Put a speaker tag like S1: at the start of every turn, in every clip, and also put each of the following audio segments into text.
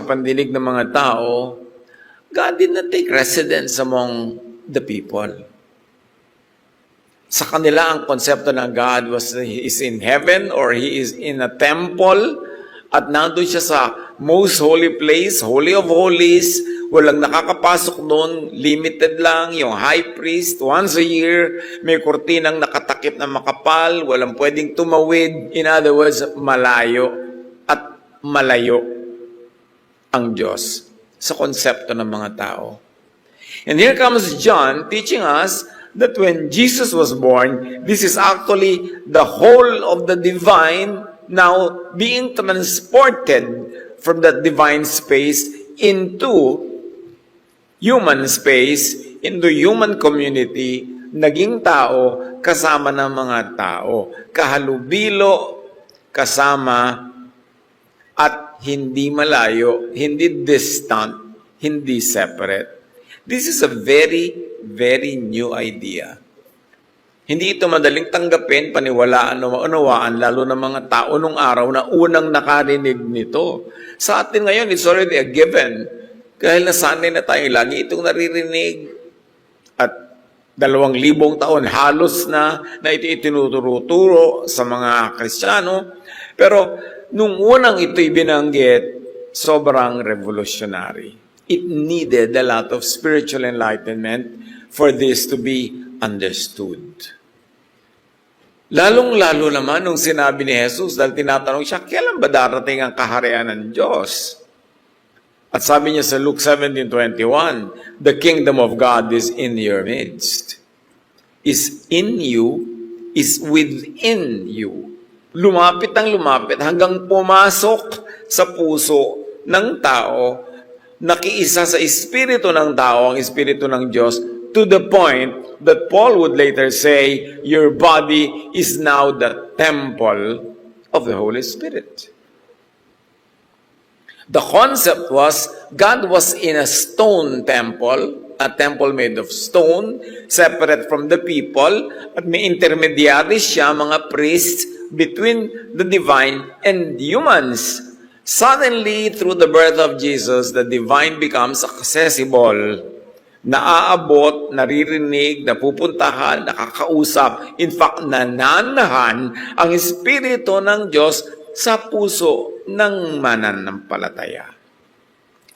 S1: pandinig ng mga tao, God did not take residence among the people. Sa kanila, ang konsepto ng God was He is in heaven or He is in a temple at nandun siya sa most holy place, Holy of Holies. Walang nakakapasok doon, limited lang, yung high priest, once a year, may kurtinang nakatakip na makapal, walang pwedeng tumawid. In other words, malayo at malayo ang Diyos sa konsepto ng mga tao. And here comes John teaching us that when Jesus was born, this is actually the whole of the divine now being transported from that divine space into human space, into human community, naging tao, kasama ng mga tao, kahalubilo, kasama, at hindi malayo, hindi distant, hindi separate. This is a very, very new idea. Hindi ito madaling tanggapin, paniwalaan, unawaan, lalo ng mga tao nung araw na unang nakarinig nito. Sa atin ngayon, it's already a given. Dahil nasanay na tayo, lagi itong naririnig. At 2,000 taon, halos na ito itinuturo sa mga Kristiyano. Pero nung unang ito'y binanggit, sobrang revolutionary. It needed a lot of spiritual enlightenment for this to be understood. Lalong-lalo naman nung sinabi ni Jesus, dahil tinatanong siya, kailan ba darating ang kaharian ng Diyos? At sabi niya sa Luke 17:21, the kingdom of God is in your midst. Is in you, is within you. Lumapit ang lumapit hanggang pumasok sa puso ng tao, nakiisa sa espiritu ng tao, ang espiritu ng Diyos, to the point that Paul would later say, your body is now the temple of the Holy Spirit. The concept was, God was in a stone temple, a temple made of stone, separate from the people, at may intermediaries siya, mga priests, between the divine and humans. Suddenly, through the birth of Jesus, the divine becomes accessible, naaabot, naririnig, napupuntahan, nakakausap, in fact, nananahan ang espiritu ng Diyos sa puso ng mananampalataya.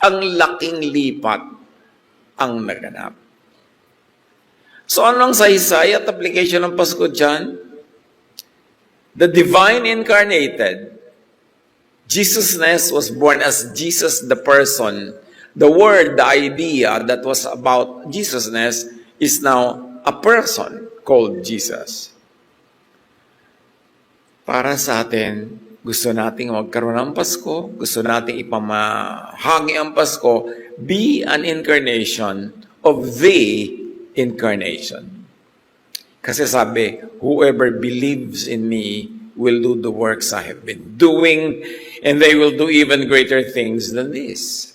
S1: Ang laking lipat ang naganap. So anong saysay at application ng Pasko dyan? The divine incarnated, Jesusness was born as Jesus the person. The word, the idea that was about Jesusness is now a person called Jesus. Para sa atin, gusto nating magkaroon ng Pasko, gusto nating ipamahagi ang Pasko, be an incarnation of the incarnation. Kasi sabi, whoever believes in me will do the works I have been doing, and they will do even greater things than this.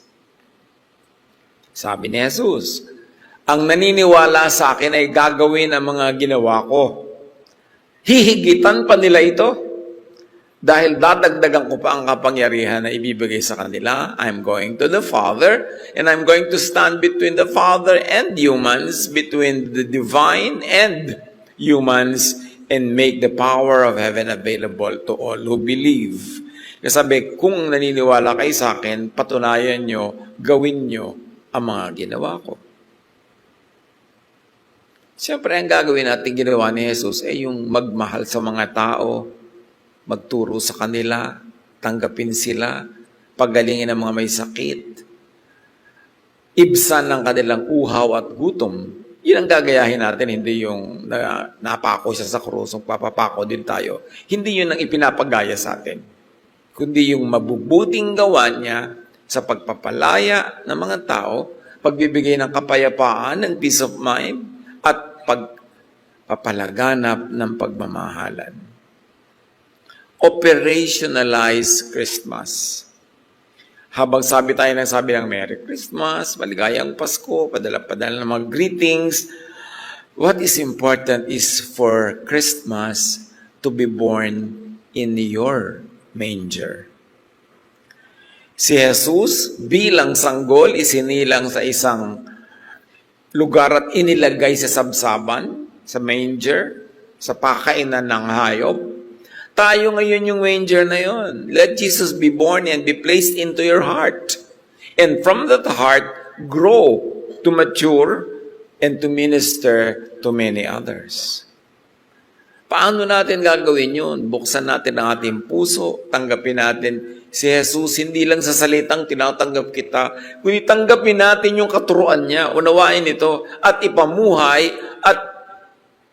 S1: Sabi ni Jesus, ang naniniwala sa akin ay gagawin ang mga ginawa ko. Hihigitan pa nila ito. Dahil dadagdagan ko pa ang kapangyarihan na ibibigay sa kanila. I'm going to the Father, and I'm going to stand between the Father and humans, between the divine and humans, and make the power of heaven available to all who believe. Sabi, kung naniniwala kayo sa akin, patunayan nyo, gawin nyo ang mga ginawa ko. Siyempre, ang gagawin natin ginawa ni Jesus ay yung magmahal sa mga tao, magturo sa kanila, tanggapin sila, pagalingin ang mga may sakit, ibsan ng kanilang uhaw at gutom. Yun ang gagayahin natin, hindi yung napako siya sa krus, papapako din tayo. Hindi yun ang ipinapagaya sa atin, kundi yung mabubuting gawa niya sa pagpapalaya ng mga tao, pagbibigay ng kapayapaan, ng peace of mind, at pagpapalaganap ng pagmamahalan. Operationalize Christmas. Habang sabi ng Merry Christmas, maligayang Pasko, padala-padala ng mga greetings, what is important is for Christmas to be born in your manger. Si Jesus bilang sanggol isinilang sa isang lugar at inilagay sa sabsaban, sa manger, sa pakainan ng hayop. Tayo ngayon yung manger na yon. Let Jesus be born and be placed into your heart. And from that heart, grow to mature and to minister to many others. Paano natin gagawin yun? Buksan natin ang ating puso, tanggapin natin si Jesus, hindi lang sa salitang tinatanggap kita, kundi tanggapin natin yung katuruan niya, unawain ito, at ipamuhay, at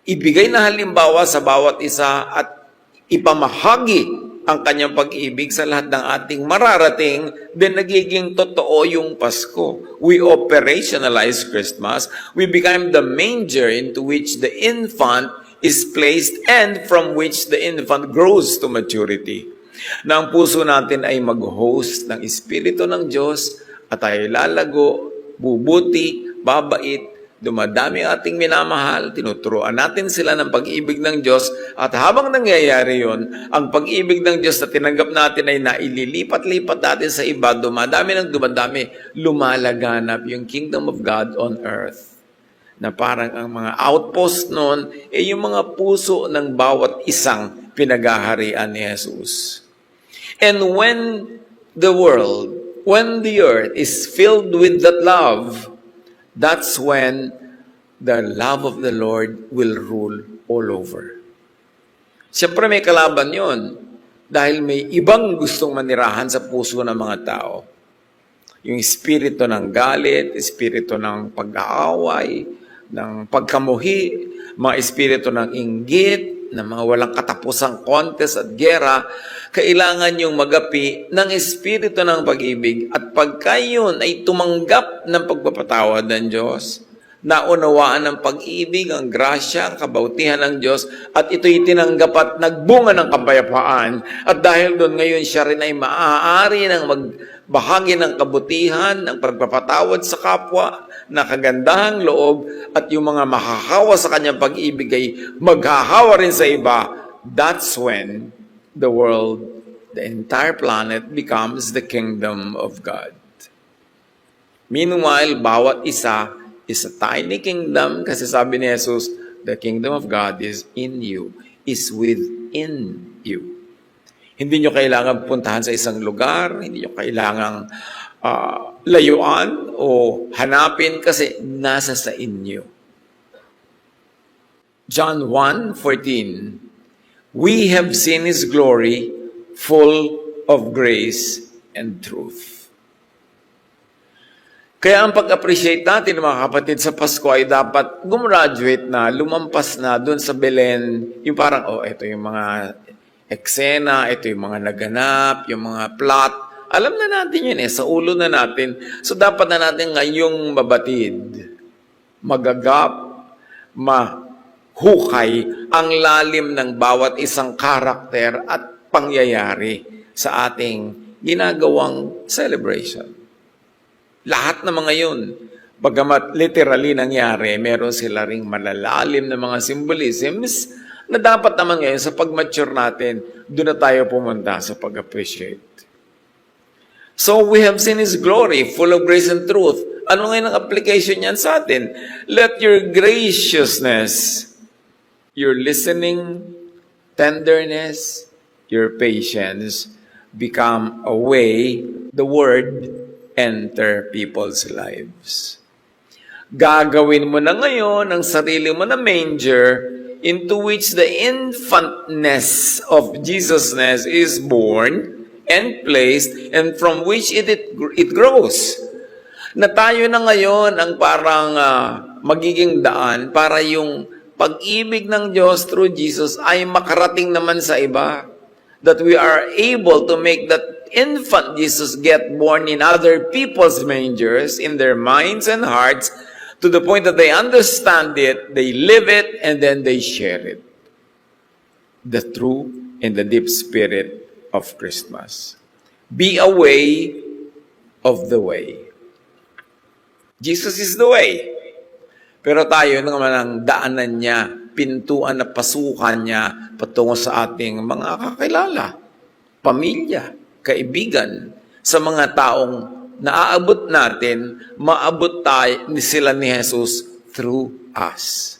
S1: ibigay na halimbawa sa bawat isa, at ipamahagi ang kanyang pag-ibig sa lahat ng ating mararating, then nagiging totoo yung Pasko. We operationalize Christmas. We become the manger into which the infant is placed and from which the infant grows to maturity. Na ang puso natin ay mag-host ng Espiritu ng Diyos at tayo lalago, bubuti, babait, dumadami ang ating minamahal, tinuturuan natin sila ng pag-ibig ng Diyos at habang nangyayari yon, ang pag-ibig ng Diyos na tinanggap natin ay naililipat-lipat natin sa iba, dumadami ng dumadami, lumalaganap yung kingdom of God on earth. Na parang ang mga outpost noon ay yung mga puso ng bawat isang pinagaharian ni Jesus. And when the earth is filled with that love, that's when the love of the Lord will rule all over. Siyempre may kalaban yon dahil may ibang gustong manirahan sa puso ng mga tao. Yung espiritu ng galit, espiritu ng pag-aaway, ng pagkamuhi, mga espiritu ng inggit, ng mga walang katapusang contest at gera, kailangan yung magapi ng espiritu ng pag-ibig at pagka yun ay tumanggap ng pagpapatawad ng Diyos, naunawaan ng pag-ibig, ang grasya, ang kabautihan ng Diyos, at ito'y tinanggap at nagbunga ng kapayapaan. At dahil doon ngayon siya rin ay maaari ng magbahagi ng kabutihan, ng pagpapatawad sa kapwa, na kagandahang loob, at yung mga mahahawa sa kanyang pag-ibig ay maghahawa rin sa iba. That's when the world, the entire planet becomes the kingdom of God. Meanwhile, bawat isa is a tiny kingdom kasi sabi ni Jesus, the kingdom of God is in you, is within you. Hindi nyo kailangan puntahan sa isang lugar, hindi nyo kailangang layuan o hanapin kasi nasa sa inyo. John 1:14, we have seen His glory, full of grace and truth. Kaya ang pag-appreciate natin, mga kapatid, sa Pasko ay dapat gumraduate na, lumampas na doon sa Belen, yung parang, ito yung mga eksena, ito yung mga naganap, yung mga plot. Alam na natin yun sa ulo na natin. So dapat na natin ngayong mabatid, magagap, mahukay ang lalim ng bawat isang karakter at pangyayari sa ating ginagawang celebration. Lahat ng mga yun, bagamat literally nangyari, meron sila ring malalalim na mga symbolisms na dapat naman ngayon sa pag-mature natin, doon na tayo pumunta sa pag-appreciate. So we have seen His glory, full of grace and truth. Ano ngayon ang application niyan sa atin? Let your graciousness, your listening, tenderness, your patience become a way the Word enter people's lives. Gagawin mo na ngayon ang sarili mo na manger into which the infantness of Jesusness is born and placed, and from which it grows. Na tayo na ngayon ang parang magiging daan para yung pag-ibig ng Diyos through Jesus ay makarating naman sa iba. That we are able to make that infant Jesus get born in other people's mangers, in their minds and hearts, to the point that they understand it, they live it, and then they share it. The true and the deep spirit of Christmas. Be a way of the way. Jesus is the way. Pero tayo naman ang daanan niya, pintuan na pasukan niya patungo sa ating mga kakilala, pamilya, kaibigan, sa mga taong naaabot natin, maabot tayo sila ni Jesus through us.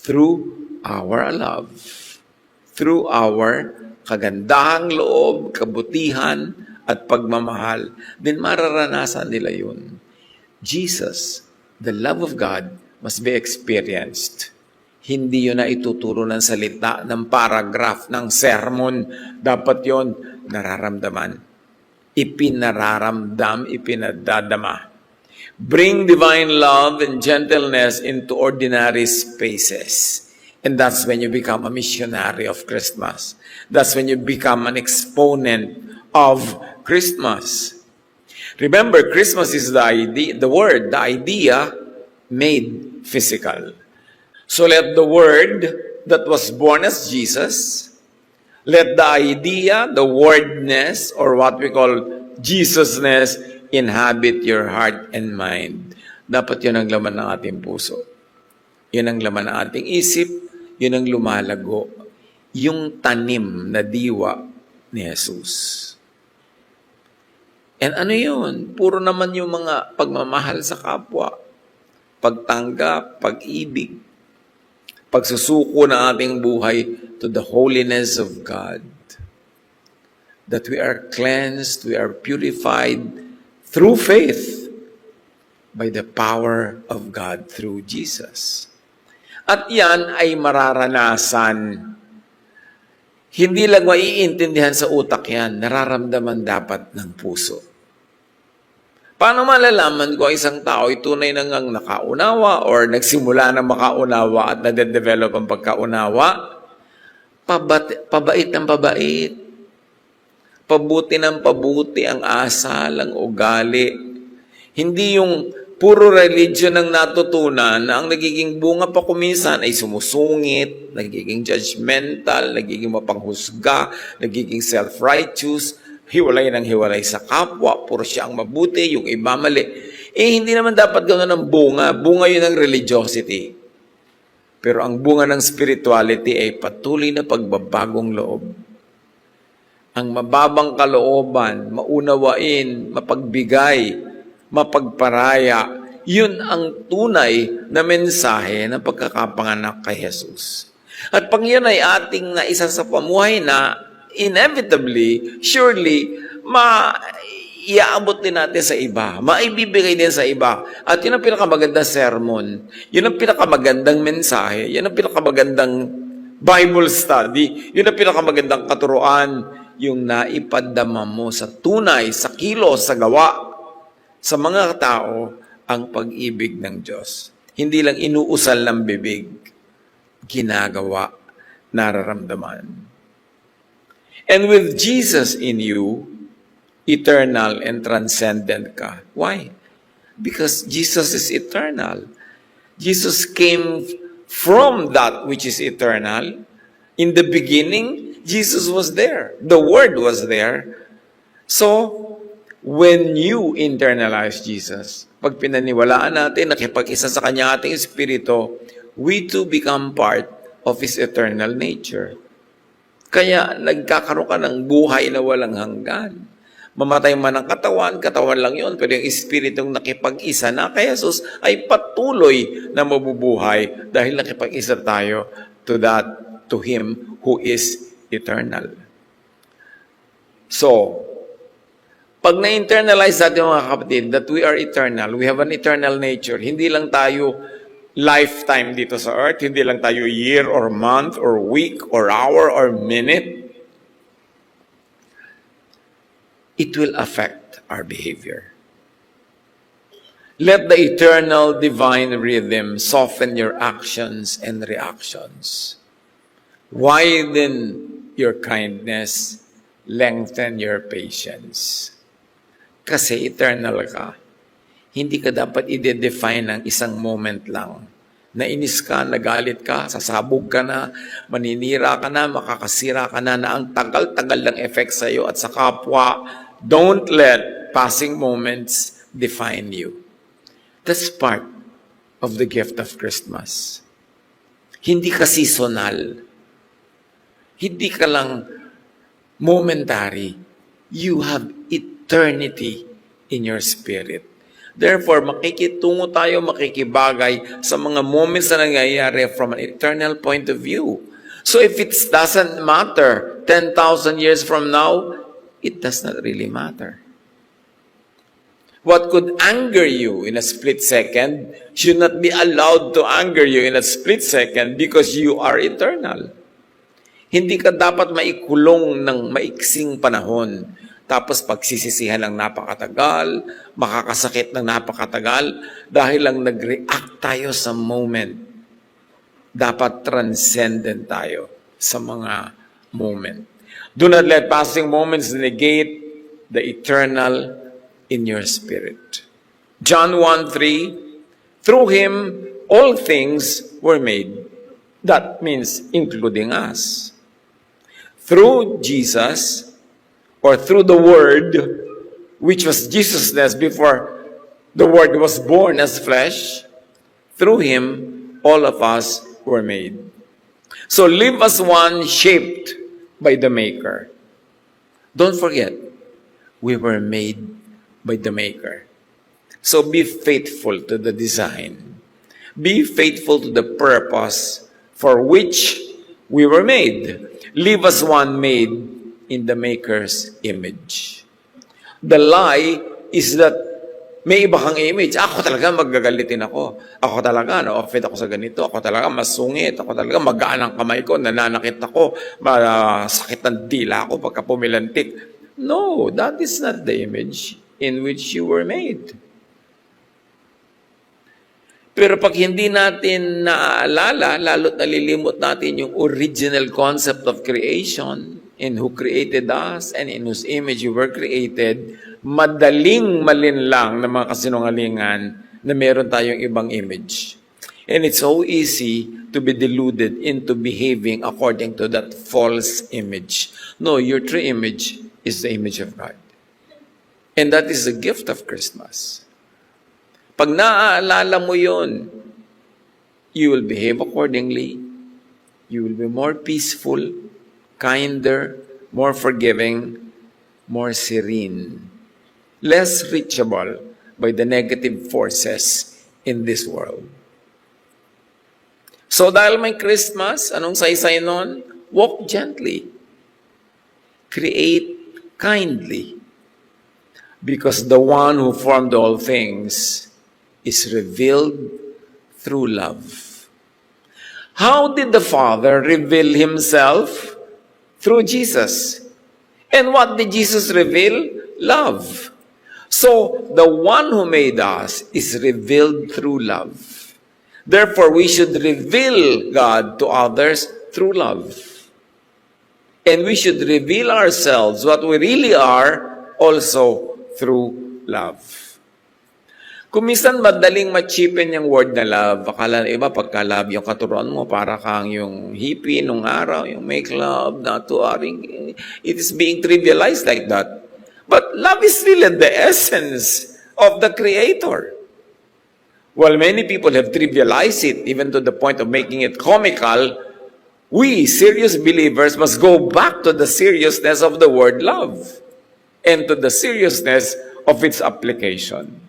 S1: Through our love. Through our kagandahang loob, kabutihan, at pagmamahal. Then mararanasan nila yun. Jesus, the love of God, must be experienced. Hindi yun na ituturo ng salita, ng paragraph, ng sermon. Dapat yun nararamdaman. Ipinararamdam, ipinadadama. Bring divine love and gentleness into ordinary spaces. And that's when you become a missionary of Christmas. That's when you become an exponent of Christmas. Remember, Christmas is the idea made physical. So let the Word that was born as Jesus, let the idea, the wordness, or what we call Jesusness, inhabit your heart and mind. Dapat yun ang laman ng ating puso. Yun ang laman ng ating isip, yun ang lumalago. Yung tanim na diwa ni Jesus. And ano yun? Puro naman yung mga pagmamahal sa kapwa, pagtanggap, pag-ibig, pagsusuko ng ating buhay to the holiness of God. That we are cleansed, we are purified through faith by the power of God through Jesus. At yan ay mararanasan. Hindi lang maiintindihan sa utak yan, nararamdaman dapat ng puso. Paano malalaman ko isang tao ay tunay na ngang nakaunawa or nagsimula na makaunawa at nade-develop ang pagkaunawa? Pabait ng pabait. Pabuti ng pabuti ang asal, ang ugali. Hindi yung puro religion ang natutunan na ang nagiging bunga pa kuminsan ay sumusungit, nagiging judgmental, nagiging mapanghusga, nagiging self-righteous, hiwalay ng hiwalay sa kapwa, puro siya ang mabuti, yung iba mali. Hindi naman dapat gano'n ang bunga. Bunga yun ng religiosity. Pero ang bunga ng spirituality ay patuloy na pagbabagong loob. Ang mababang kalooban, maunawain, mapagbigay, mapagparaya, yun ang tunay na mensahe ng pagkakapanganak kay Jesus. At pag yun ay ating naisa sa pamuhay na inevitably, surely, iaabot din natin sa iba. Maibibigay din sa iba. At yun ang pinakamagandang sermon. Yun ang pinakamagandang mensahe. Yun ang pinakamagandang Bible study. Yun ang pinakamagandang katuruan. Yung naipadama mo sa tunay, sa kilos, sa gawa, sa mga tao, ang pag-ibig ng Diyos. Hindi lang inuusal ng bibig. Ginagawa, nararamdaman. And with Jesus in you, eternal and transcendent ka. Why? Because Jesus is eternal. Jesus came from that which is eternal. In the beginning, Jesus was there. The Word was there. So, when you internalize Jesus, pag pinaniwalaan natin, nakipag-isa sa Kanya ating Espiritu, we too become part of His eternal nature. Kaya nagkakaroon ka ng buhay na walang hanggan. Mamatay man ang katawan, katawan lang yun. Pero yung espiritong nakipag-isa na kay Jesus ay patuloy na mabubuhay dahil nakipag-isa tayo to Him who is eternal. So, pag na-internalize natin mga kapatid that we are eternal, we have an eternal nature, hindi lang tayo lifetime dito sa earth, hindi lang tayo year or month or week or hour or minute, it will affect our behavior. Let the eternal divine rhythm soften your actions and reactions. Widen your kindness, lengthen your patience. Kasi eternal ka. Hindi ka dapat i-define ng isang moment lang. Nainis ka, nagalit ka, sasabog ka na, maninira ka na, makakasira ka na ang tagal-tagal ng effect sa iyo at sa kapwa. Don't let passing moments define you. That's part of the gift of Christmas. Hindi ka seasonal. Hindi ka lang momentary. You have eternal eternity in your spirit. Therefore, makikitungo tayo, makikibagay sa mga moments na nangyayari from an eternal point of view. So if it doesn't matter 10,000 years from now, it does not really matter. What could anger you in a split second should not be allowed to anger you in a split second because you are eternal. Hindi ka dapat maikulong ng maiksing panahon. Tapos pagsisisihan ng napakatagal, makakasakit ng napakatagal, dahil lang nag-react tayo sa moment. Dapat transcendent tayo sa mga moment. Do not let passing moments negate the eternal in your spirit. John 1:3, through Him all things were made. That means including us. Through Jesus, or through the Word, which was Jesusness before the Word was born as flesh, through Him, all of us were made. So live as one shaped by the Maker. Don't forget, we were made by the Maker. So be faithful to the design. Be faithful to the purpose for which we were made. Live as one made in the Maker's image. The lie is that may iba kang image. Ako talaga magagalitin ako. Ako talaga na-offend ako sa ganito. Ako talaga masungit. Ako talaga magaan ang kamay ko. Nananakit ako. Masakit ng dila ako pagka pumilantik. No, that is not the image in which you were made. Pero pag hindi natin naaalala, lalo't nalilimot natin yung original concept of creation, in who created us and in whose image you were created, madaling malinlang ng mga kasinungalingan na meron tayong ibang image. And it's so easy to be deluded into behaving according to that false image. No, your true image is the image of God. And that is the gift of Christmas. Pag naaalala mo yun, you will behave accordingly. You will be more peaceful, kinder, more forgiving, more serene, less reachable by the negative forces in this world. So dahil may Christmas, anong saysay nun? Walk gently. Create kindly. Because the one who formed all things is revealed through love. How did the Father reveal Himself? Through Jesus. And what did Jesus reveal? Love. So, the one who made us is revealed through love. Therefore, we should reveal God to others through love. And we should reveal ourselves, what we really are, also through love. Kung minsan madaling ma-cheapen yung word na love, akala na iba pagka love yung katuruan mo, para kang yung hippie nung araw, yung make love, not to aring, it is being trivialized like that. But love is really the essence of the Creator. While many people have trivialized it, even to the point of making it comical, we, serious believers, must go back to the seriousness of the word love and to the seriousness of its application.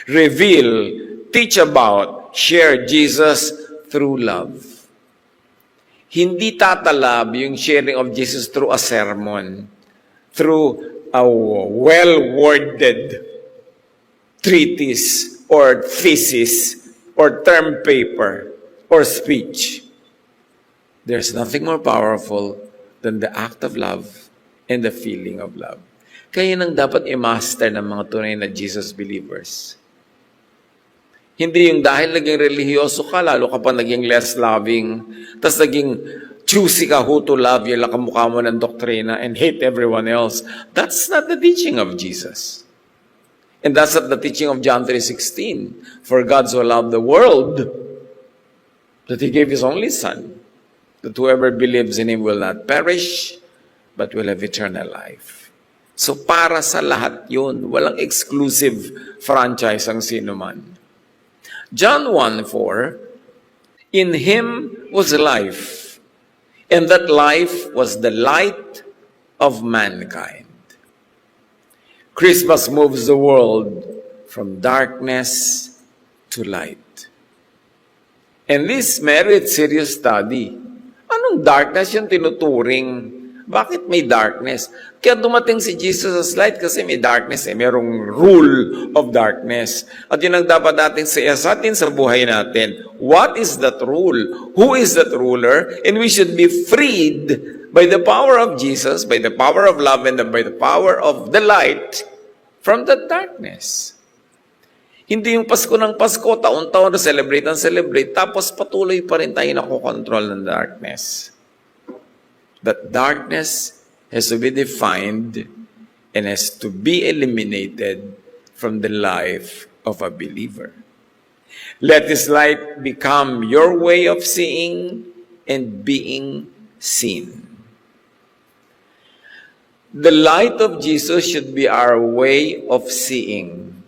S1: Reveal, teach about, share Jesus through love. Hindi tatalab yung sharing of Jesus through a sermon, through a well-worded treatise or thesis or term paper or speech. There's nothing more powerful than the act of love and the feeling of love. Kaya nang dapat i-master ng mga tunay na Jesus believers. Hindi yung dahil naging relihiyoso ka, lalo ka pa naging less loving, tas naging choosy ka who to love, yung lakamukha mo ng doktrina and hate everyone else. That's not the teaching of Jesus. And that's not the teaching of John 3:16. For God so loved the world that He gave His only Son, that whoever believes in Him will not perish, but will have eternal life. So para sa lahat yun, walang exclusive franchise ang sino man. John 1:4, in Him was life, and that life was the light of mankind. Christmas moves the world from darkness to light. And this merits serious study. Anong darkness yung tinuturing? Bakit may darkness? Kaya dumating si Jesus as light kasi may darkness eh. Merong rule of darkness. At yun ang dapat natin siyasatin sa buhay natin. What is that rule? Who is that ruler? And we should be freed by the power of Jesus, by the power of love, and by the power of the light from that darkness. Hindi yung Pasko ng Pasko, taon-taon na celebrate, tapos patuloy pa rin tayo nakokontrol ng darkness. That darkness has to be defined and has to be eliminated from the life of a believer. Let this light become your way of seeing and being seen. The light of Jesus should be our way of seeing.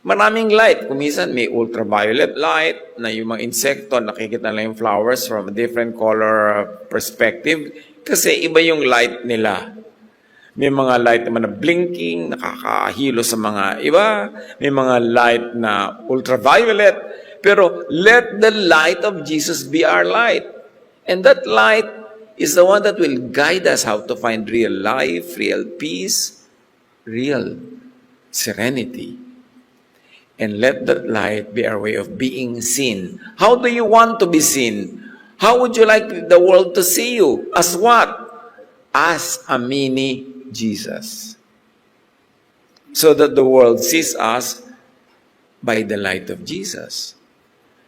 S1: Maraming light. Kumisan may ultraviolet light na yung mga insekto nakikita na yung flowers from a different color perspective kasi iba yung light nila. May mga light naman na blinking, nakakahilo sa mga iba. May mga light na ultraviolet. Pero let the light of Jesus be our light. And that light is the one that will guide us how to find real life, real peace, real serenity. And let that light be our way of being seen. How do you want to be seen? How would you like the world to see you? As what? As a mini Jesus. So that the world sees us by the light of Jesus.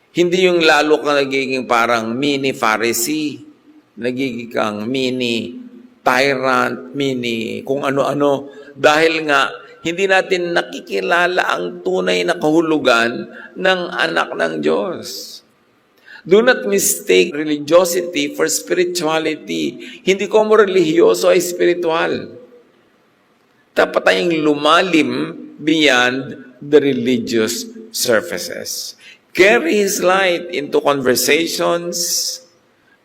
S1: Hindi yung lalo ka nagiging parang mini Pharisee, nagiging kang mini tyrant, mini kung ano-ano, dahil nga hindi natin nakikilala ang tunay na kahulugan ng anak ng Diyos. Do not mistake religiosity for spirituality. Hindi ko mo religyoso ay spiritual. Dapat tayong lumalim beyond the religious surfaces. Carry His light into conversations,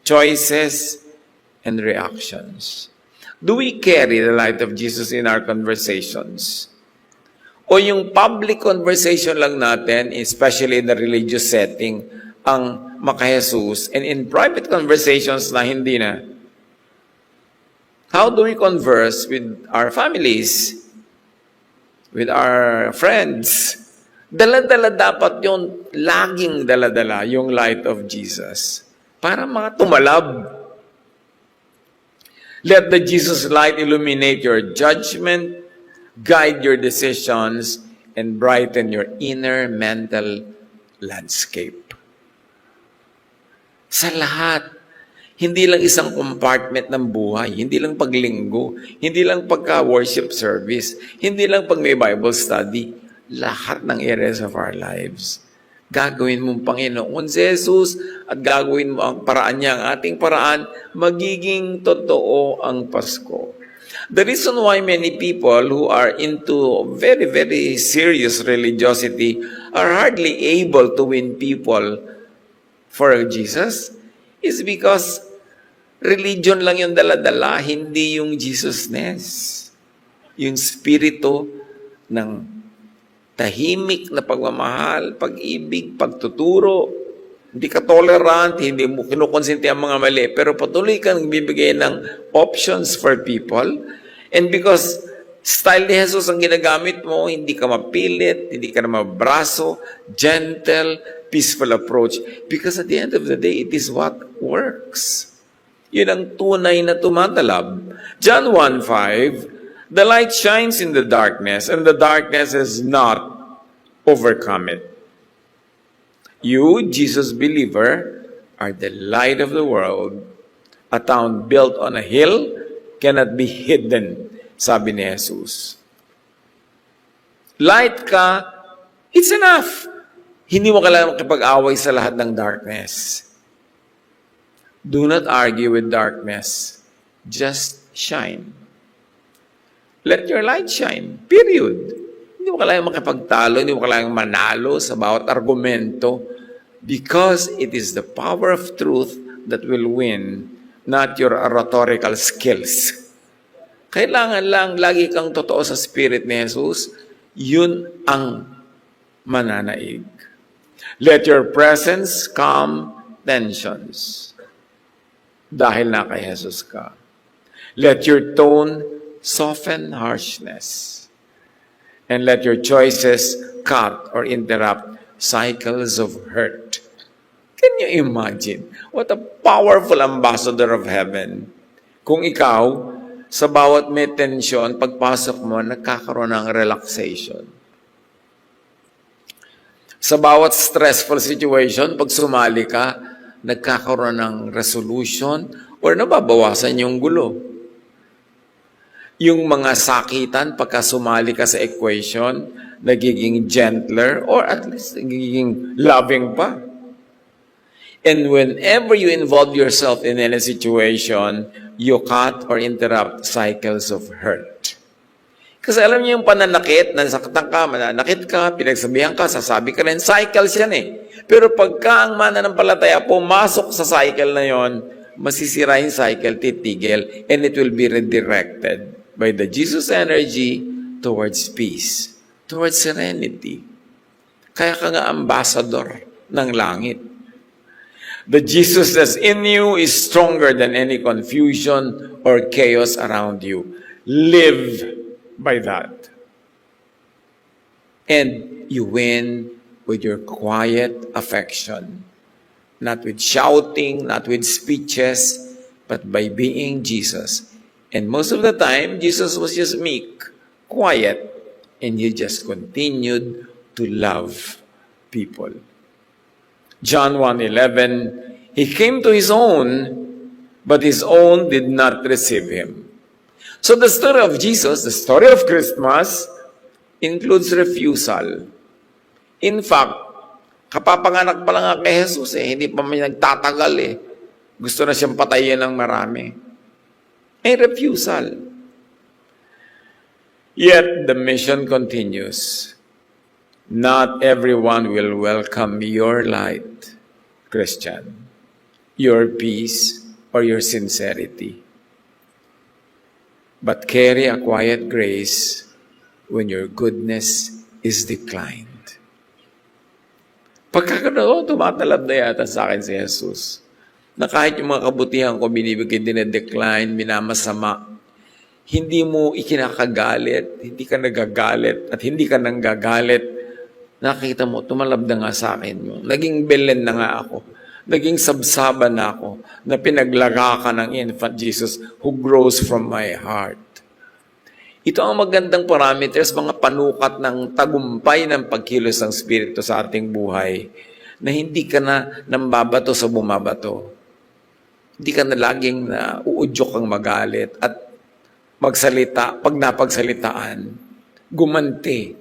S1: choices, and reactions. Do we carry the light of Jesus in our conversations? O yung public conversation lang natin, especially in the religious setting, ang maka-Jesus, and in private conversations na hindi na? How do we converse with our families, with our friends? Dala-dala dapat yung laging dala-dala yung light of Jesus para mga tumalab. Let the Jesus light illuminate your judgment, guide your decisions, and brighten your inner mental landscape. Sa lahat, hindi lang isang compartment ng buhay, hindi lang paglinggo, hindi lang pagka-worship service, hindi lang pag may Bible study, lahat ng areas of our lives. Gagawin mong Panginoon si Jesus at gagawin mo ang paraan niya, ang ating paraan, magiging totoo ang Pasko. The reason why many people who are into very, very serious religiosity are hardly able to win people for Jesus is because religion lang yung dala-dala, hindi yung Jesusness. Yung spirito ng tahimik na pagmamahal, pag-ibig, pagtuturo, hindi ka tolerant, hindi mo kinukonsente ang mga mali, pero patuloy kang bibigay ng options for people. And because style ni Jesus ang ginagamit mo, hindi ka mapilit, hindi ka na mabraso, gentle, peaceful approach. Because at the end of the day, it is what works. Yun ang tunay na tumatalab. John 1:5, the light shines in the darkness, and the darkness has not overcome it. You, Jesus believer, are the light of the world. A town built on a hill cannot be hidden, sabi ni Jesus. Light ka, it's enough. Hindi mo kailangan makipag-away sa lahat ng darkness. Do not argue with darkness. Just shine. Let your light shine. Period. Hindi mo kailangan makipagtalo, hindi mo kailangan manalo sa bawat argumento because it is the power of truth that will win, not your oratorical skills. Kailangan lang lagi kang totoo sa Spirit ni Jesus. Yun ang mananaig. Let your presence calm tensions. Dahil na kay Jesus ka. Let your tone soften harshness. And let your choices cut or interrupt cycles of hurt. Can you imagine? What a powerful ambassador of heaven. Kung ikaw, sa bawat may tensyon, pagpasok mo, nagkakaroon ng relaxation. Sa bawat stressful situation, pag sumali ka, nagkakaroon ng resolution or nababawasan yung gulo. Yung mga sakitan, pagka sumali ka sa equation, nagiging gentler or at least nagiging loving pa. And whenever you involve yourself in any situation, you cut or interrupt cycles of hurt. Kasi alam niyo yung pananakit, nasaktan ka, mananakit ka, pinagsabihan ka, sasabi ka rin, cycles yan eh. Pero pagka ang mananampalataya pumasok sa cycle na yon, masisira yung cycle, titigil, and it will be redirected by the Jesus energy towards peace, towards serenity. Kaya ka nga ambassador ng langit. The Jesus that's in you is stronger than any confusion or chaos around you. Live by that. And you win with your quiet affection. Not with shouting, not with speeches, but by being Jesus. And most of the time, Jesus was just meek, quiet, and he just continued to love people. John 1:11, he came to his own, but his own did not receive him. So the story of Jesus, the story of Christmas, includes refusal. In fact, kapapanganak pa lang kay Jesus hindi pa may nagtatagal Gusto na siyang patayin ng marami. Refusal. Yet the mission continues. Not everyone will welcome your light, Christian, your peace, or your sincerity. But carry a quiet grace when your goodness is declined. Pagkakanoon, tumatalab na yata sa akin si Jesus, na kahit yung mga kabutihan ko binibigay, dinedecline, minamasama, hindi mo ikinakagalit, hindi ka nagagalit, at hindi ka nanggagalit, nakita mo, tumalab na nga sa akin. Naging Belen na nga ako. Naging sabsaban na ako na pinaglaga ka ng infant Jesus who grows from my heart. Ito ang magandang parameters, mga panukat ng tagumpay ng pagkilos ng Espiritu sa ating buhay na hindi ka na nambabato sa bumabato. Hindi ka na laging uudyok ang magalit at magsalita, pag napagsalitaan, gumanti.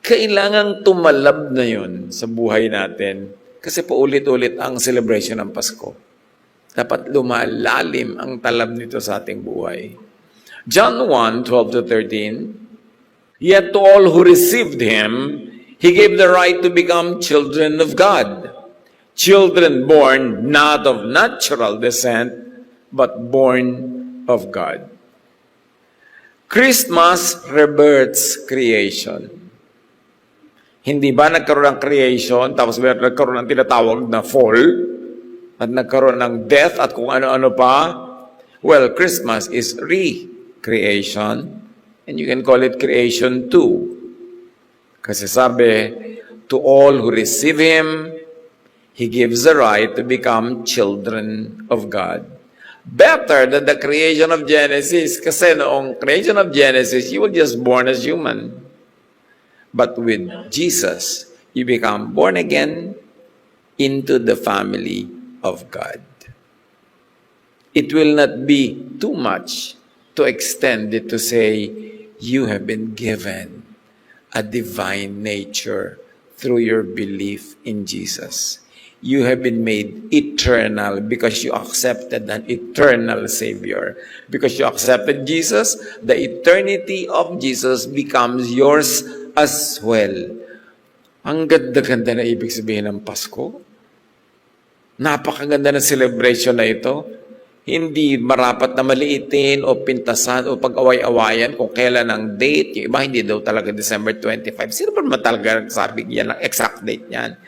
S1: Kailangang tumalab na yun sa buhay natin kasi paulit-ulit ang celebration ng Pasko. Dapat lumalalim ang talab nito sa ating buhay. John 1:12-13, yet to all who received him, he gave the right to become children of God. Children born not of natural descent, but born of God. Christmas rebirths creation. Hindi ba nagkaroon ng creation, tapos nagkaroon ng tinatawag na fall, at nagkaroon ng death, at kung ano-ano pa? Well, Christmas is recreation, and you can call it creation too. Kasi sabi, to all who receive him, he gives the right to become children of God. Better than the creation of Genesis, kasi noong creation of Genesis, you were just born as human. But with Jesus, you become born again into the family of God. It will not be too much to extend it to say, you have been given a divine nature through your belief in Jesus. You have been made eternal because you accepted an eternal Savior. Because you accepted Jesus, the eternity of Jesus becomes yours as well. Ang ganda-ganda na ibig sabihin ng Pasko. Napakaganda na celebration na ito. Hindi marapat na maliitin o pintasan o pag-away-awayan kung kailan ang date. Yung iba, hindi daw talaga December 25. Sino ba naman talaga nagsabi yan ang exact date niyan?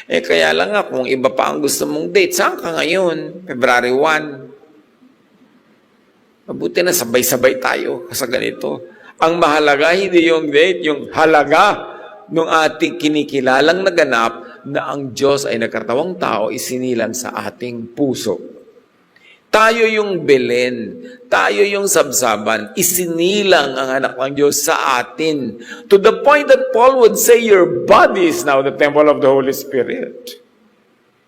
S1: Kaya lang nga, kung iba pa ang gusto mong date, saan ka ngayon? February 1. Mabuti na sabay-sabay tayo sa ganito. Ang mahalaga, hindi yung date, yung halaga ng ating kinikilalang naganap na ang Diyos ay nagkatawang tao, isinilang sa ating puso. Tayo yung Belen, tayo yung sabsaban, isinilang ang anak ng Diyos sa atin. To the point that Paul would say, your body is now the temple of the Holy Spirit.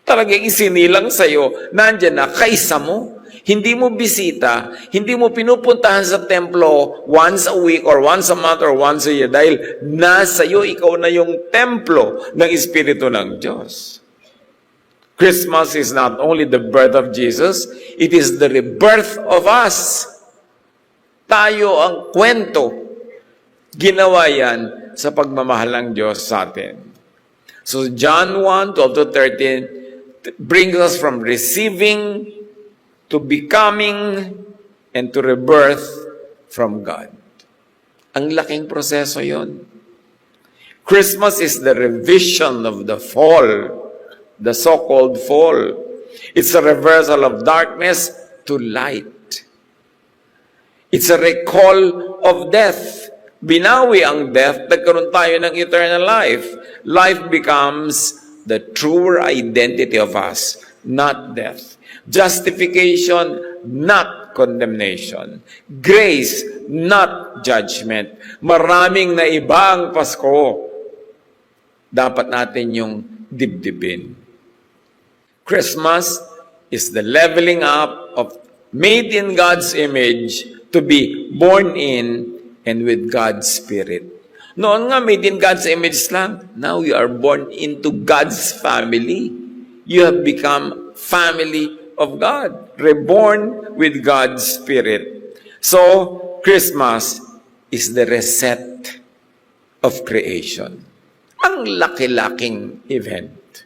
S1: Talagang isinilang sa'yo, nandyan na, kaisa mo. Hindi mo bisita, hindi mo pinupuntahan sa templo once a week or once a month or once a year dahil nasa iyo, ikaw na yung templo ng Espiritu ng Diyos. Christmas is not only the birth of Jesus, it is the rebirth of us. Tayo ang kwento. Ginawa yan sa pagmamahal ng Diyos sa atin. So John 1:12-13 brings us from receiving to becoming and to rebirth from God. Ang laking proseso yon. Christmas is the revision of the fall, the so-called fall. It's a reversal of darkness to light. It's a recall of death. Binawi ang death, nagkaroon tayo ng eternal life. Life becomes the truer identity of us, not death. Justification, not condemnation. Grace, not judgment. Maraming na iba ang Pasko. Dapat natin yung dibdibin. Christmas is the leveling up of made in God's image to be born in and with God's Spirit. Noon nga, made in God's image lang. Now you are born into God's family. You have become family of God, reborn with God's Spirit. So, Christmas is the reset of creation. Ang laki-laking event.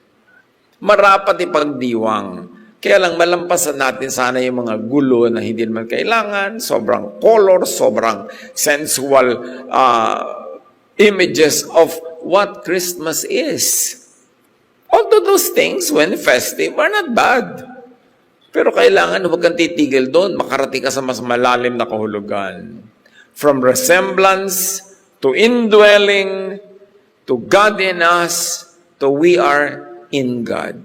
S1: Marapat ipagdiwang. Kaya lang malampasan natin sana yung mga gulo na hindi naman kailangan, sobrang color, sobrang sensual images of what Christmas is. Although those things, when festive, are not bad. Pero kailangan huwag kang titigil doon, makarating ka sa mas malalim na kahulugan. From resemblance to indwelling to God in us to we are in God.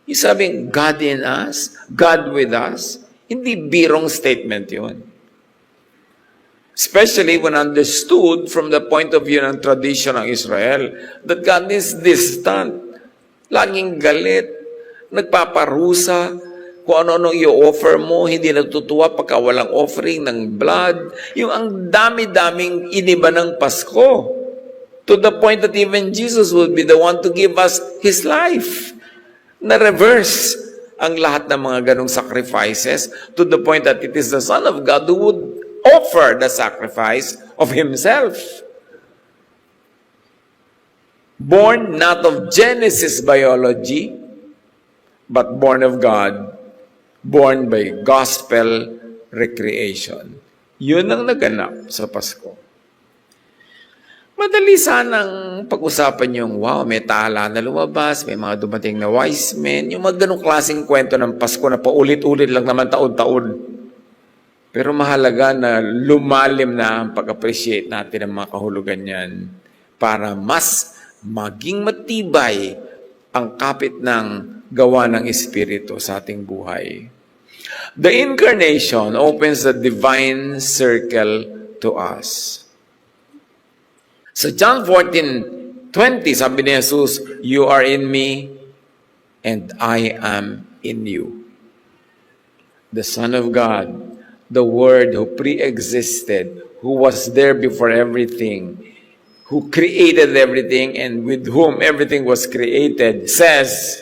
S1: Yung sabing, God in us, God with us, hindi birong statement yun. Especially when understood from the point of view ng tradition ng Israel, that God is distant, laging galit, nagpaparusa, kung ano-ano i-offer mo, hindi natutuwa pagka walang offering ng blood, yung ang dami-daming iniba ng Pasko. To the point that even Jesus would be the one to give us His life. Na-reverse ang lahat ng mga ganong sacrifices to the point that it is the Son of God who would offer the sacrifice of Himself. Born not of Genesis biology, but born of God, born by gospel recreation. Yun ang naganap sa Pasko. Madali sanang pag-usapan yung, wow, may tala na lumabas, may mga dumating na wise men, yung mga ganong klaseng kwento ng Pasko na paulit-ulit lang naman taon-taon. Pero mahalaga na lumalim na ang pag-appreciate natin ang mga kahulugan yan para mas maging matibay ang kapit ng gawa ng Espiritu sa ating buhay. The Incarnation opens the divine circle to us. Sa John 14:20, sabi ni Jesus, you are in me and I am in you. The Son of God, the Word who pre-existed, who was there before everything, who created everything and with whom everything was created, says,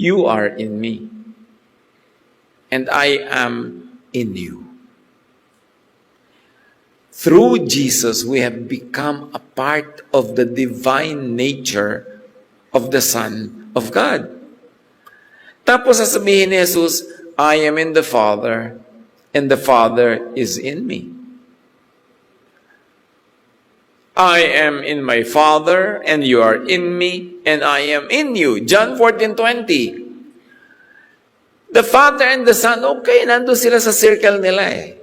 S1: you are in me and I am in you. Through Jesus, we have become a part of the divine nature of the Son of God. Tapos sasabihin ni Jesus, I am in the Father, and the Father is in me. I am in my Father, and you are in me, and I am in you. John 14:20. The Father and the Son, okay, nandun sila sa circle nila eh.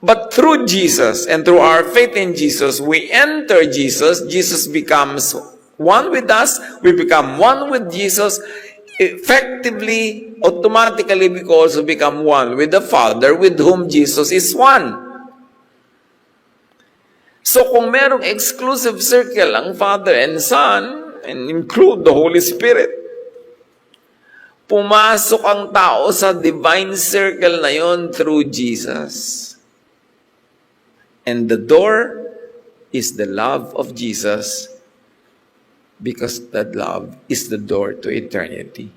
S1: But through Jesus, and through our faith in Jesus, we enter Jesus. Jesus becomes one with us. We become one with Jesus. Effectively, automatically, we also become one with the Father, with whom Jesus is one. So kung merong exclusive circle ang Father and Son, and include the Holy Spirit, pumasok ang tao sa divine circle na yon through Jesus. And the door is the love of Jesus, because that love is the door to eternity.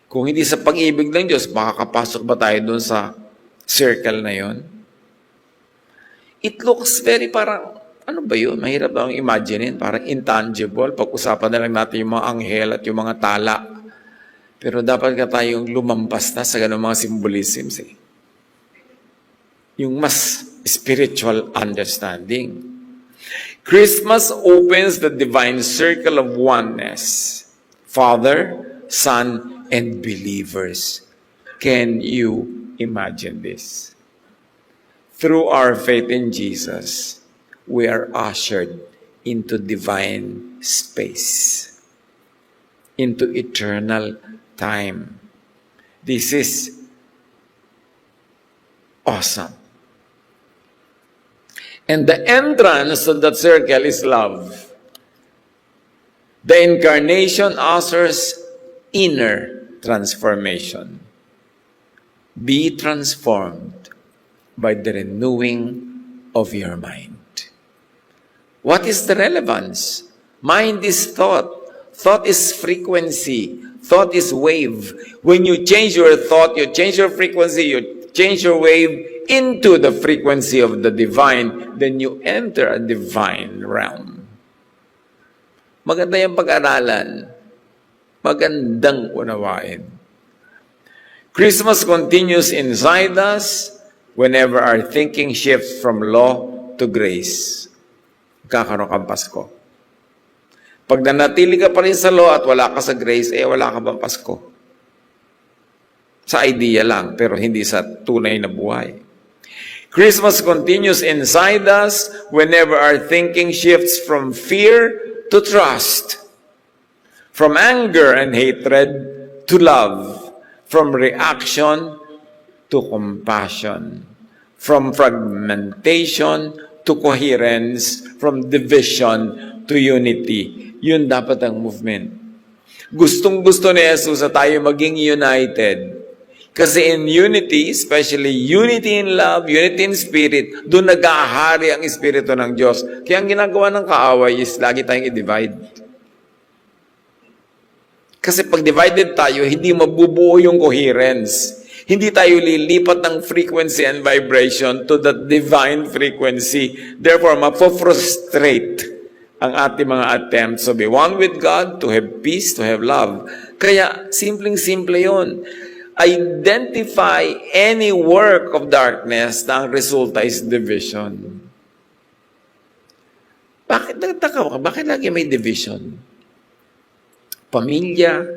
S1: Kung hindi sa pag-ibig ng Diyos, makakapasok ba tayo dun sa circle na yon? It looks very parang, ano ba yun? Mahirap lang imaginein, parang intangible. Pag-usapan na lang natin yung mga anghel at yung mga tala. Pero dapat ka tayong lumampas na sa ganung mga symbolisms eh. Yung mas spiritual understanding. Christmas opens the divine circle of oneness. Father, Son, and believers. Can you imagine this? Through our faith in Jesus, we are ushered into divine space, into eternal time. This is awesome. And the entrance of that circle is love. The incarnation ushers inner transformation. Be transformed by the renewing of your mind. What is the relevance? Mind is thought. Thought is frequency. Thought is wave. When you change your thought, you change your frequency, you change your wave into the frequency of the divine, then you enter a divine realm. Maganda yung pag-aralan. Magandang unawain. Christmas continues inside us whenever our thinking shifts from law to grace. Kakaroon kang Pasko. Pag nanatili ka pa rin sa law at wala ka sa grace, wala ka bang Pasko? Sa idea lang, pero hindi sa tunay na buhay. Christmas continues inside us whenever our thinking shifts from fear to trust, from anger and hatred to love, from reaction to compassion, from fragmentation to coherence, from division to unity. Yun dapat ang movement. Gustong-gusto ni Jesus na tayo maging united. Kasi in unity, especially unity in love, unity in spirit, doon nag-ahari ang Espiritu ng Diyos. Kaya ang ginagawa ng kaaway is lagi tayong i-divide. Kasi pag divided tayo, hindi mabubuo yung coherence. Hindi tayo lilipat ng frequency and vibration to that divine frequency. Therefore, mapofrustrate ang ating mga attempts to be one with God, to have peace, to have love. Kaya, simpleng-simple yun. Identify any work of darkness na ang resulta is division. Bakit lagi may division? Pamilya,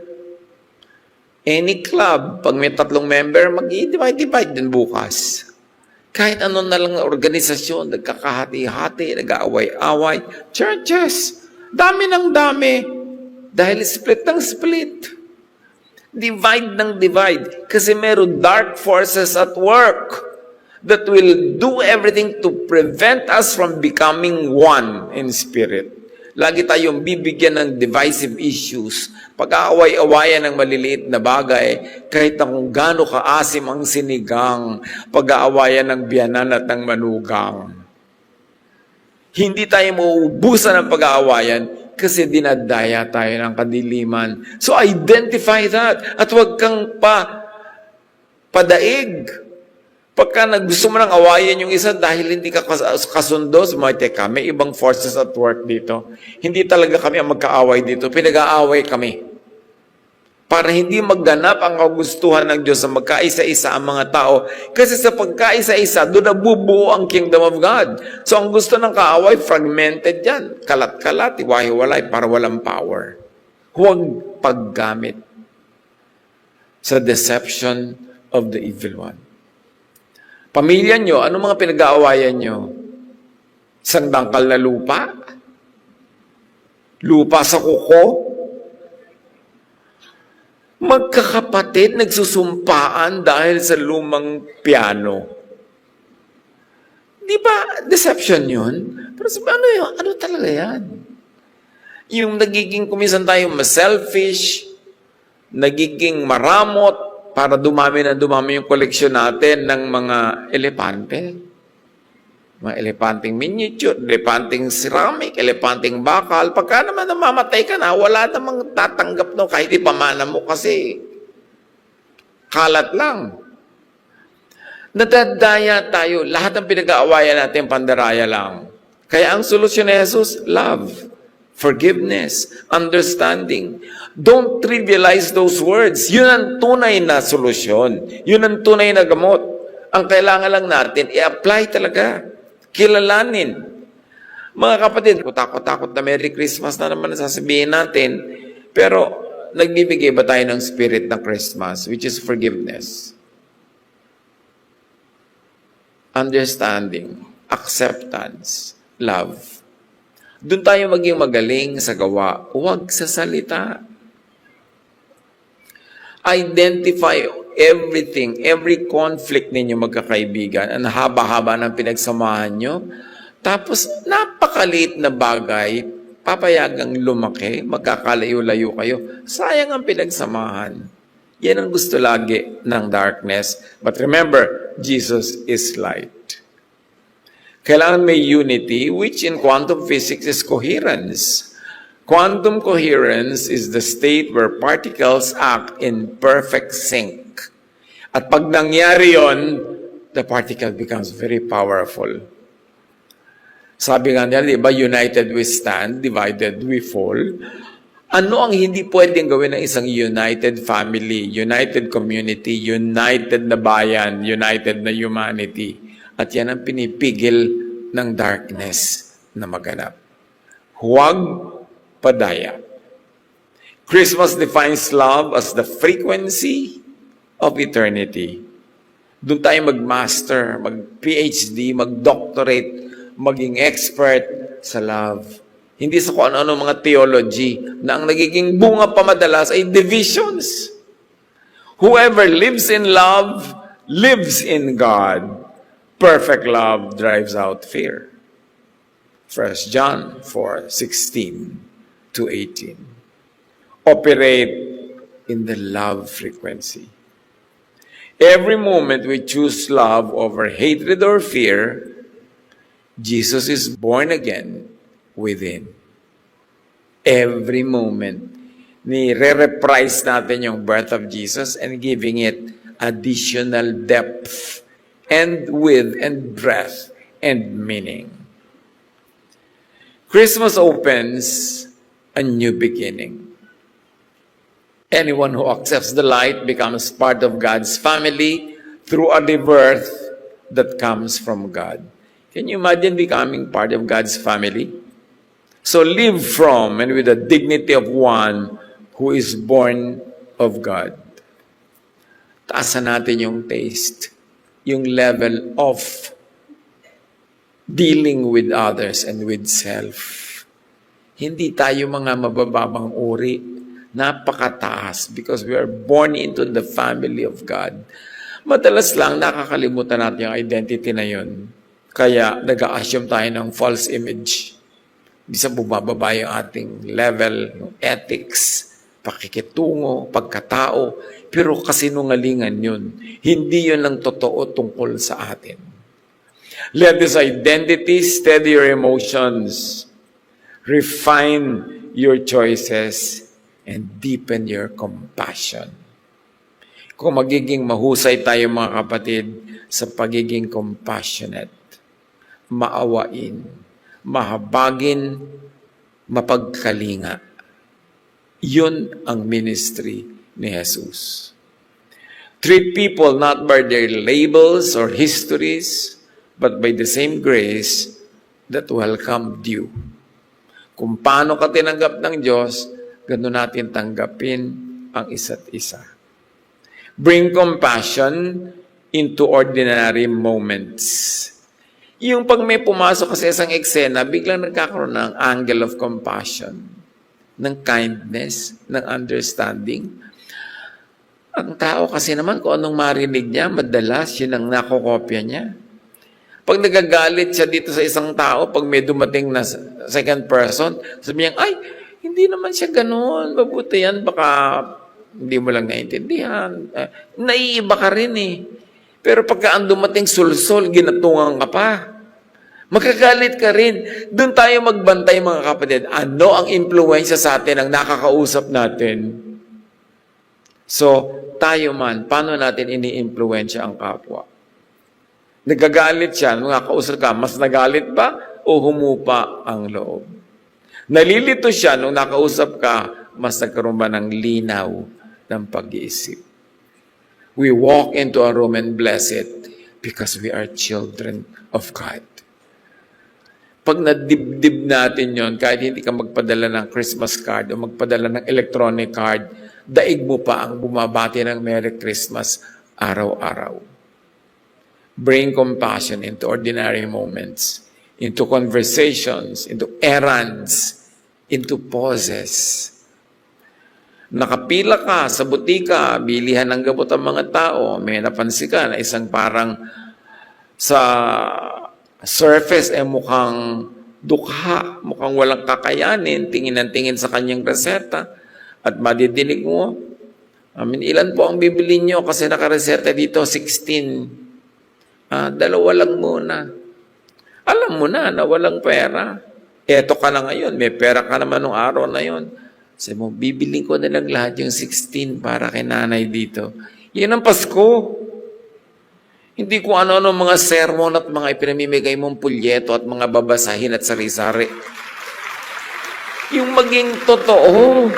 S1: any club, pag may 3 member, mag-divide din bukas. Kahit ano na lang organisasyon, nagkakahati-hati, nag-aaway-away. Churches, dami ng dami. Dahil split ng split. Divide ng divide. Kasi meron dark forces at work that will do everything to prevent us from becoming one in spirit. Lagi tayong bibigyan ng divisive issues. Pag-aaway-awayan ng maliliit na bagay, kahit na kung gaano kaasim ang sinigang, pag-aawayan ng biyanan at ng manugang. Hindi tayo mauubusan ng pag-aawayan kasi dinadaya tayo ng kadiliman. So identify that at huwag kang padaig. Pagka gusto mo nang awayan yung isa dahil hindi ka kasundo, teka, may ibang forces at work dito. Hindi talaga kami ang magkaaway dito. Pinag-aaway kami. para hindi magganap ang kagustuhan ng Diyos sa magkaisa-isa ang mga tao. Kasi sa pagkaisa-isa, doon nabubuo ang kingdom of God. So ang gusto ng kaaway, fragmented yan. Kalat-kalat, iwahiwalay para walang power. Huwag paggamit sa deception of the evil one. Pamilya nyo, ano mga pinag-aawayan nyo? Isang dangkal na lupa? Lupa sa kuko? Magkakapatid nagsusumpaan dahil sa lumang piano. Di ba deception yun? Pero ano yun? Ano talaga yan? Yung nagiging kumisan tayo selfish, nagiging maramot para dumami na dumami yung koleksyon natin ng mga elepante. Mga elepanteng miniature, elepanteng ceramic, elepanteng bakal. Pagka naman namamatay ka na, wala namang tatanggap no kahit ipamana mo kasi kalat lang. Nadadaya tayo. Lahat ng pinag-aawayan natin, pandaraya lang. Kaya ang solusyon ni Jesus, love, forgiveness, understanding. Don't trivialize those words. Yun ang tunay na solusyon. Yun ang tunay na gamot. Ang kailangan lang natin, i-apply talaga. Kilalanin. Mga kapatid, takot-takot na Merry Christmas na naman sasabihin natin, pero nagbibigay ba tayo ng spirit ng Christmas, which is forgiveness, understanding, acceptance, love. Doon tayo maging magaling sa gawa, huwag sa salita. Identify everything, every conflict ninyo magkakaibigan, ang haba-haba ng pinagsamahan nyo, tapos napakaliit na bagay, papayagang lumaki, magkakalayo-layo kayo, sayang ang pinagsamahan. Yan ang gusto lagi ng darkness. But remember, Jesus is light. Kailangan may unity, which in quantum physics is coherence. Quantum coherence is the state where particles act in perfect sync. At pag nangyari yon, the particle becomes very powerful. Sabi nga nila, di ba, united we stand, divided we fall. Ano ang hindi pwedeng gawin ng isang united family, united community, united na bayan, united na humanity? At yan ang pinipigil ng darkness na maganap. Huwag padaya. Christmas defines love as the frequency of eternity. Doon tayo mag-master, mag-PhD, mag-doctorate, maging expert sa love. Hindi sa kung ano-ano mga theology na ang nagiging bunga pa madalas ay divisions. Whoever lives in love, lives in God. Perfect love drives out fear. 1 John 4:16 to 18. Operate in the love frequency. Every moment we choose love over hatred or fear, Jesus is born again within. Every moment, nire-reprise natin yung birth of Jesus and giving it additional depth and width and breadth and meaning. Christmas opens a new beginning. Anyone who accepts the light becomes part of God's family through a rebirth that comes from God. Can you imagine becoming part of God's family? So live from and with the dignity of one who is born of God. Taasan natin yung taste, yung level of dealing with others and with self. Hindi tayo mga mabababang uri, napakataas because we are born into the family of God. Madalas lang nakakalimutan natin yung identity na yun. Kaya nag-a-assume tayo ng false image. Bisa bumababa yung ating level, yung ethics, pakikitungo, pagkatao. Pero kasinungalingan yun. Hindi yun ang totoo tungkol sa atin. Let this identity steady your emotions, refine your choices, and deepen your compassion. Kung magiging mahusay tayo mga kapatid sa pagiging compassionate, maawain, mahabagin, mapagkalinga. Yun ang ministry ni Jesus. Treat people not by their labels or histories, but by the same grace that welcomed you. Kung paano ka tinanggap ng Diyos, gano'n natin tanggapin ang isa't isa. Bring compassion into ordinary moments. Yung pag may pumasok sa isang eksena, biglang nagkakaroon ng angle of compassion, ng kindness, ng understanding. Ang tao kasi naman, kung anong marinig niya, madalas yun ang nakokopya niya. Pag nagagalit siya dito sa isang tao, pag may dumating na second person, sabi niya, ay, hindi naman siya gano'n, mabuti yan, baka hindi mo lang naintindihan. Naiiba ka rin eh. Pero pagka ang dumating sulsol, ginatungan ka pa. Magkagalit ka rin. Doon tayo magbantay mga kapatid. Ano ang impluensya sa atin ang nakakausap natin? So, tayo man, paano natin ini-impluensya ang kapwa? Nagagalit siya, mga kausap ka, mas nagalit ba o humupa ang loob? Nalilito siya nung nakausap ka, mas nagkaroon ba ng linaw ng pag-iisip? We walk into a room and bless it because we are children of God. Pag nadibdib natin yon, kahit hindi ka magpadala ng Christmas card o magpadala ng electronic card, daig mo pa ang bumabati ng Merry Christmas araw-araw. Bring compassion into ordinary moments, into conversations, into errands, into pauses. Nakapila ka sa butika, bilihan ng gamot ang mga tao, may napansin ka na isang parang sa surface mukhang dukha, mukhang walang kakayanin, tingin ng tingin sa kanyang reseta, at madidinig mo, ilan po ang bibili nyo kasi nakareseta dito, 16. Dalawa lang muna. Alam mo na walang pera. Eto ka na ngayon, may pera ka naman nung araw na yon. Sabi mo, bibiling ko na lang lahat yung 16 para kay nanay dito. Yan ang Pasko. Hindi ko ano-ano mga sermon at mga ipinamimigay mong pulyeto at mga babasahin at sari-sari. Yung maging totoo.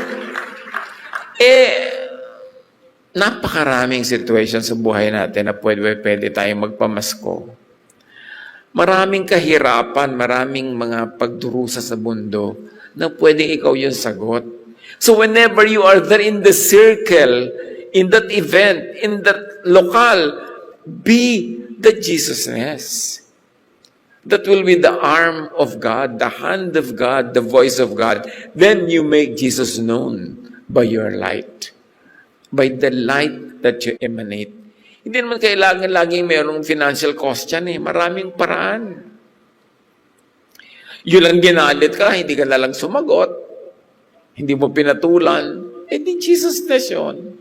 S1: Napakaraming situation sa buhay natin na pwede tayong magpamasko. Maraming kahirapan, maraming mga pagdurusa sa mundo na pwedeng ikaw yung sagot. So whenever you are there in the circle, in that event, in that local, be the Jesusness. That will be the arm of God, the hand of God, the voice of God. Then you make Jesus known by your light. By the light that you emanate. Hindi naman kailangan laging mayroong financial cost yan eh. Maraming paraan. Yun lang ginalit ka, hindi ka nalang sumagot. Hindi mo pinatulan. Di Jesus na yun.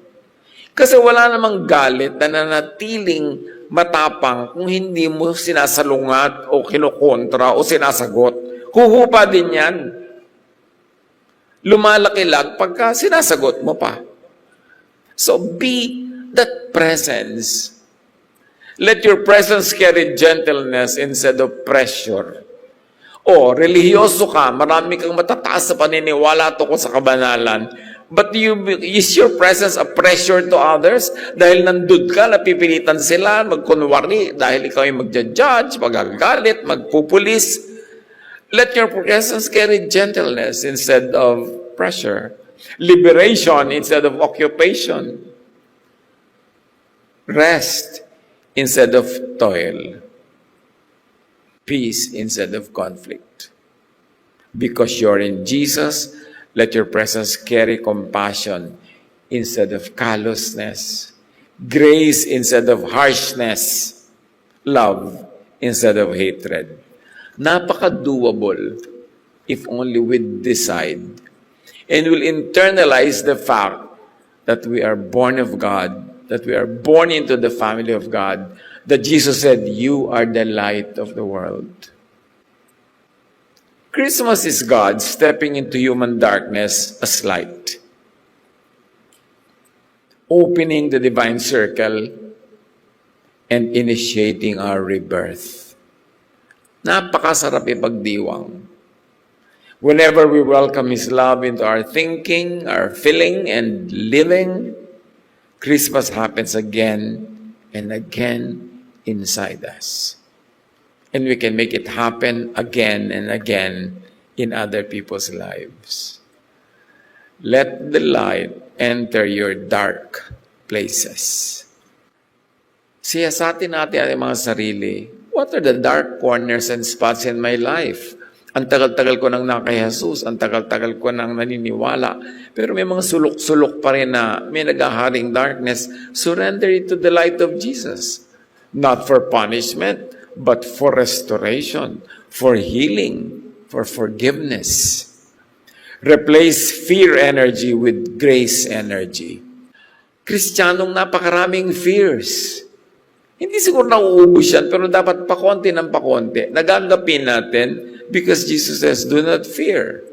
S1: Kasi wala namang galit na nanatiling matapang kung hindi mo sinasalungat o kinukontra o sinasagot. Huhupa din yan. Lumalaki lang pagka sinasagot mo pa. So be that presence. Let your presence carry gentleness instead of pressure. O, relihiyoso ka, marami kang matataas sa paniniwala tungkol sa kabanalan. But is your presence a pressure to others? Dahil nandun ka, napipilitan sila, magkunwari, dahil ikaw yung magja-judge, magagalit, magpupulis. Let your presence carry gentleness instead of pressure. Liberation instead of occupation. Rest instead of toil. Peace instead of conflict. Because you're in Jesus, let your presence carry compassion instead of callousness. Grace instead of harshness. Love instead of hatred. Napaka-doable if only we decide and will internalize the fact that we are born of God, that we are born into the family of God, that Jesus said, you are the light of the world. Christmas is God stepping into human darkness as light, opening the divine circle and initiating our rebirth. Napakasarap ipagdiwang. Whenever we welcome His love into our thinking, our feeling, and living, Christmas happens again and again inside us. And we can make it happen again and again in other people's lives. Let the light enter your dark places. Siyasatin natin ang mga sarili. What are the dark corners and spots in my life? Ang tagal-tagal ko nang kay Jesus, ang tagal-tagal ko nang naniniwala. Pero may mga sulok-sulok pa rin na may naghaharing darkness. Surrender it to the light of Jesus. Not for punishment, but for restoration, for healing, for forgiveness. Replace fear energy with grace energy. Kristiyanong napakaraming fears. Hindi siguro nauubos yan, pero dapat pakonti ng pakonti. Nagagapin natin because Jesus says, do not fear.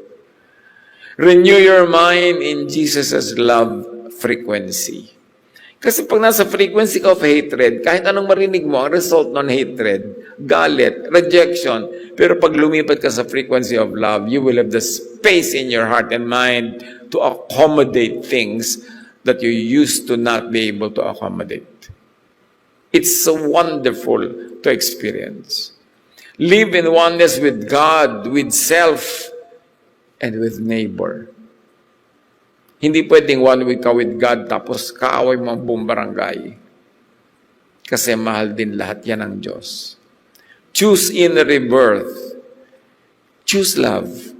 S1: Renew your mind in Jesus' love frequency. Kasi pag nasa frequency of hatred, kahit anong marinig mo, ang result ng hatred, galit, rejection. Pero pag lumipat ka sa frequency of love, you will have the space in your heart and mind to accommodate things that you used to not be able to accommodate. It's so wonderful to experience. Live in oneness with God, with self, and with neighbor. Hindi pwedeng one week ka with God tapos kaaway mo ang buong barangay. Kasi mahal din lahat yan ng Diyos. Choose inner rebirth. Choose love.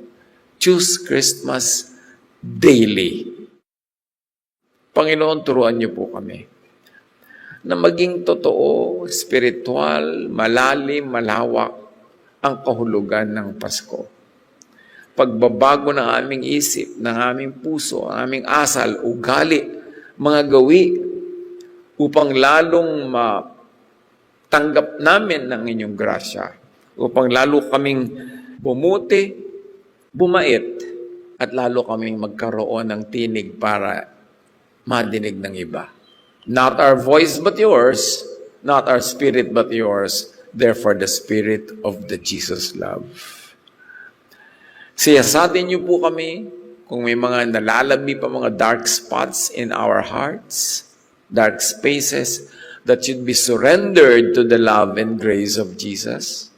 S1: Choose Christmas daily. Panginoon, turuan niyo po kami na maging totoo, spiritual, malalim, malawak ang kahulugan ng Pasko. Pagbabago ng aming isip, ng aming puso, ang aming asal, ugali, mga gawi, upang lalong matanggap namin ng inyong grasya, upang lalo kaming bumuti, bumait, at lalo kaming magkaroon ng tinig para madinig ng iba. Not our voice but yours, not our spirit but yours, therefore the spirit of the Jesus love. Siyasatin niyo po kami kung may mga nalalabi pa mga dark spots in our hearts, dark spaces that should be surrendered to the love and grace of Jesus,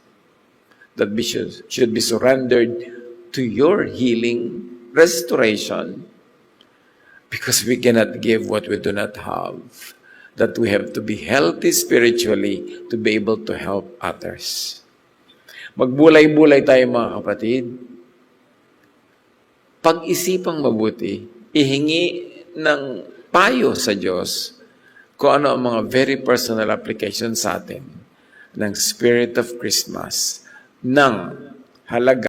S1: that we should be surrendered to your healing, restoration, because we cannot give what we do not have, that we have to be healthy spiritually to be able to help others. Magbulay-bulay tayo mga kapatid. Pag-isipang mabuti, ihingi ng payo sa Diyos kung ano ang mga very personal application sa atin ng Spirit of Christmas, ng halaga